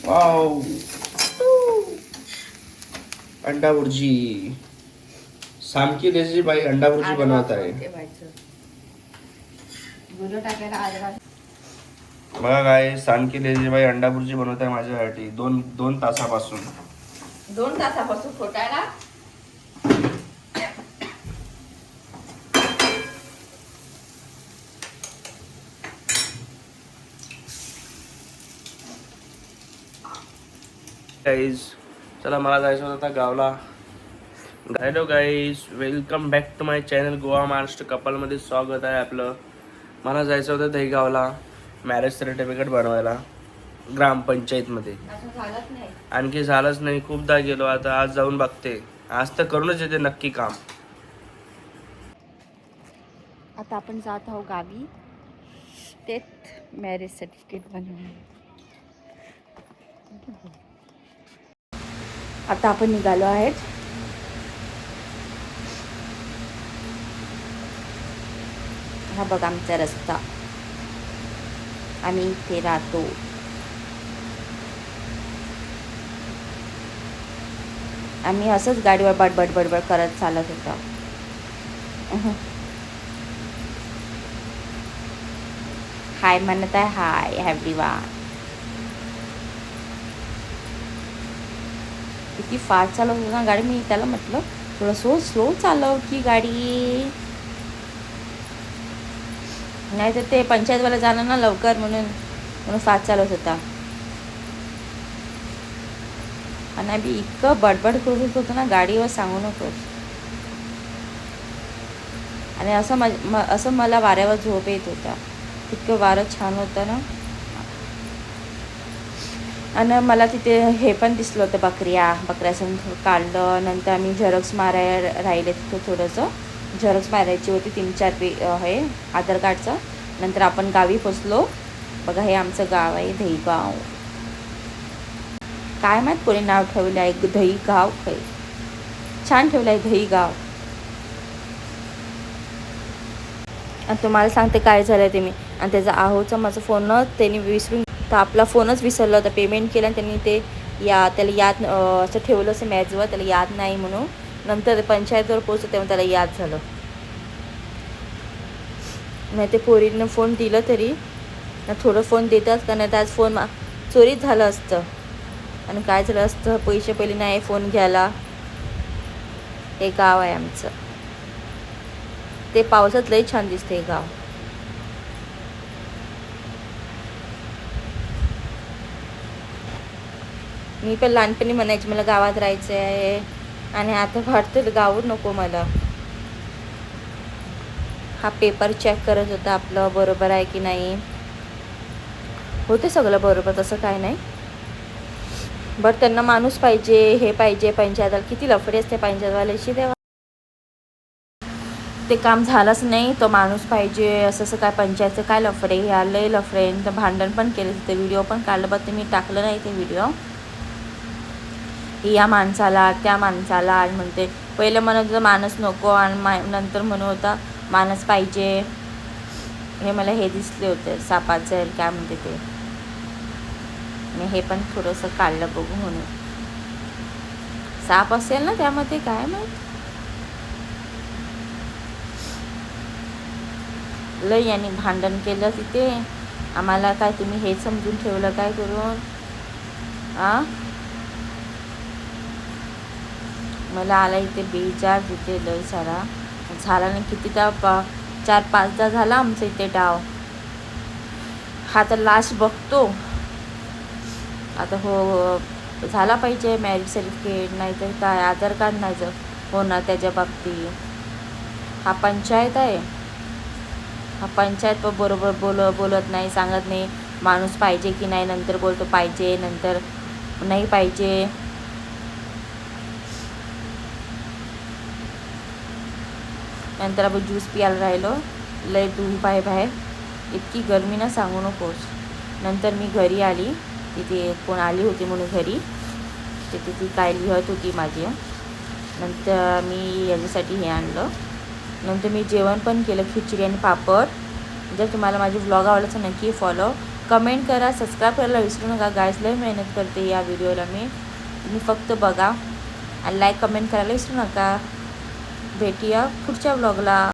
Wow, अंडा भुर्जी. सामकी lazy बाई अंडा भुर्जी बनवत आहे. बघा काय सामकी लेझी बाई अंडा भुर्जी बनवत आहे माझ्यासाठी 2 तासापासून. 2 तासापासून फोटायला. गाईज चला मला जायचं होतं आता गावला. Hello guys, welcome back to my channel Goa Maharashtra कपलमध्ये स्वागत आहे आपलं. मला जायचं होतं दहीगावला मॅरेज सर्टिफिकेट बनवायला ग्रामपंचायतमध्ये. आणखी झालंच नाही, खूपदा गेलो. आता आज जाऊन बघते, आज तर करूनच येते नक्की काम. आता आपण जात आहोत गावी तेच मॅरेज सर्टिफिकेट बनवायला. आता आपण निघालो आहेत. हा बघा आमचा रस्ता, आम्ही इथे राहतो. आम्ही असंच गाडीवर बडबड बडबड करत चालत होतो. हाय म्हणत आहे, हाय एव्हरीवन. किती फास्ट चालवत होता ना गाडी. मी त्याला म्हटलं थोडं स्लो चालव की गाडी, नाही तर ते पंचायतवाला जाणार ना लवकर, म्हणून फास्ट चालवत होता. आणि आम्ही इतकं बडबड करत होतो ना गाडीवर, सांगू नकोस. आणि असं मला वाऱ्यावर झोप येत होता, इतकं वारं छान होतं ना. आणि मला तिथे हे पण दिसलं होतं, बकऱ्याचं काढलं. नंतर आम्ही झेरॉक्स मारायला राहिले तिथं, थोडंसं झेरॉक्स मारायची होती 3-4 हे आधार कार्डचं. नंतर आपण गावी पोचलो. बघा हे आमचं गाव आहे दहीगाव. काय माहीत कोणी नाव ठेवलं आहे दहीगाव, छान ठेवलं आहे दहीगाव. आणि तुम्हाला सांगते काय झालं ते मी. आणि त्याचा आहोचा माझा फोन त्यांनी विसरून, तर आपला फोनच विसरला होता. पेमेंट केलं आणि त्यांनी ते त्याला याद असं ठेवलं असं मॅचवर, त्याला याद नाही म्हणून. नंतर पंचायतवर पोचलं तेव्हा त्याला याद झालं. नाही ते पोरीनं फोन दिलं तरी ना, थोडं फोन देतात का नाही तर आज फोन चोरीच झालं असतं. आणि काय झालं असतं, पैसे पहिले नाही फोन घ्यायला. हे गाव आहे आमचं. ते पावसात लई छान दिसते गाव. मी पण लहानपणी म्हणायची मला गावात राहायचं आहे, आणि आता वाटतं गावात नको मला. हा पेपर चेक करत होता आपलं बरोबर आहे की नाही. होते सगळं बरोबर, तसं काय नाही. बट त्यांना माणूस पाहिजे, हे पाहिजे. पंचायतवाला किती लफडे असते पंचायतवाल्याची तेव्हा. ते काम झालंच नाही, तो माणूस पाहिजे असं काय. पंचायतचं काय लफडे, ह्या लय लफडे. तर भांडण पण केले तिथे, व्हिडिओ पण काढलं, बट मी टाकलं नाही ते व्हिडिओ. या माणसाला त्या माणसाला आणि म्हणते, पहिलं म्हणत होतं माणूस नको, आणि नंतर म्हणत होता माणूस पाहिजे. हे मला हे दिसले होते सापाचं काय म्हणते ते. मी हे पण थोडंसं काढलं बघू म्हणून. साप असेल ना त्यामध्ये, काय माहीत. लय यांनी भांडण केलं तिथे आम्हाला. काय तुम्ही हे समजून ठेवलं काय करून. मला आला इथे बेजार तिथे लय सारा झाला नाही. कितीदा 4-5दा झाला आमचं इथे डाव. हा तर लास्ट बघतो आता. हो झाला पाहिजे मॅरेज सर्टिफिकेट, नाहीतर काय आधार कार्ड नाही जर होणार त्याच्या बाबतीत. हा पंचायत आहे, हा पंचायत पण बरोबर बोलत नाही, सांगत नाही माणूस पाहिजे की नाही. नंतर बोलतो पाहिजे, नंतर नाही पाहिजे. नंतर आपण ज्यूस प्यायला राहिलो. लय धूप आहे बाहेर, इतकी गरमी ना सांगू नकोस. नंतर मी घरी आली, तिथे कोण आली होती म्हणून घरी, तिथे ती काय लिहत होती माझी. नंतर मी याच्यासाठी हे आणलं. नंतर मी जेवण पण केलं, खिचडी आणि पापड. जर तुम्हाला माझे व्लॉग आवडला तर नक्की फॉलो कमेंट करा, सबस्क्राईब करायला विसरू नका गाईज. लय मेहनत करते या व्हिडिओला मी, तुम्ही फक्त बघा आणि लाईक कमेंट करायला विसरू नका. भेटूया पुढच्या व्लॉगला.